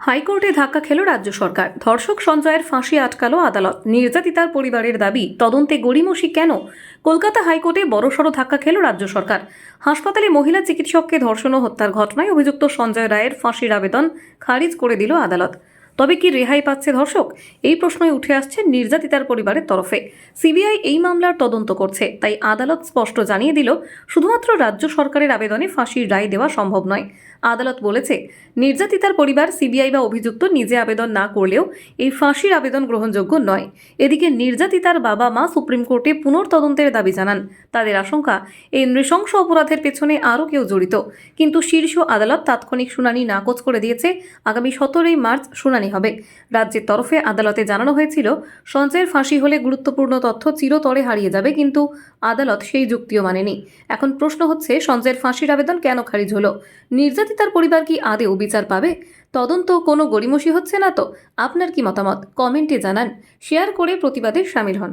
হাইকোর্টে ধাক্কা খেল রাজ্য সরকার। ধর্ষক সঞ্জয়ের ফাঁসি আটকালো আদালত। নির্যাতিতার পরিবারের দাবি, তদন্তে গড়িমসি কেন? কলকাতা হাইকোর্টে বড়সড় ধাক্কা খেল রাজ্য সরকার। হাসপাতালে মহিলা চিকিৎসককে ধর্ষণ ও হত্যার ঘটনায় অভিযুক্ত সঞ্জয় রায়ের ফাঁসির আবেদন খারিজ করে দিল আদালত। তবে কি রেহাই পাচ্ছে ধর্ষক? এই প্রশ্নই উঠে আসছে নির্যাতিতার পরিবারের তরফে। সিবিআই এই মামলার তদন্ত করছে, তাই আদালত স্পষ্ট জানিয়ে দিল, শুধুমাত্র রাজ্য সরকারের আবেদনে ফাঁসির রায় দেওয়া সম্ভব নয়। আদালত বলেছে, নির্যাতিতার পরিবার, সিবিআই বা অভিযুক্ত নিজে আবেদন না করলেও এই ফাঁসির আবেদন গ্রহণযোগ্য নয়। এদিকে নির্যাতিতার বাবা মা সুপ্রিম কোর্টে পুনর্তদন্তের দাবি জানান। তাদের আশঙ্কা, এই নৃশংস অপরাধের পেছনে আরও কেউ জড়িত। কিন্তু শীর্ষ আদালত তাৎক্ষণিক শুনানি নাকচ করে দিয়েছে। আগামী 17 মার্চ শুনানি হবে। রাজ্যের তরফে আদালতে জানানো হয়েছিল, সঞ্জয়ের ফাঁসি হলে গুরুত্বপূর্ণ তথ্য চিরতরে হারিয়ে যাবে, কিন্তু আদালত সেই যুক্তিও মানেনি। এখন প্রশ্ন হচ্ছে, সঞ্জয়ের ফাঁসির আবেদন কেন খারিজ হলো? নির্যাতিতার পরিবার কি আদেও বিচার পাবে? তদন্ত কোনো গড়িমসি হচ্ছে না তো? আপনার কি মতামত? কমেন্টে জানান। শেয়ার করে প্রতিবাদে শামিল হন।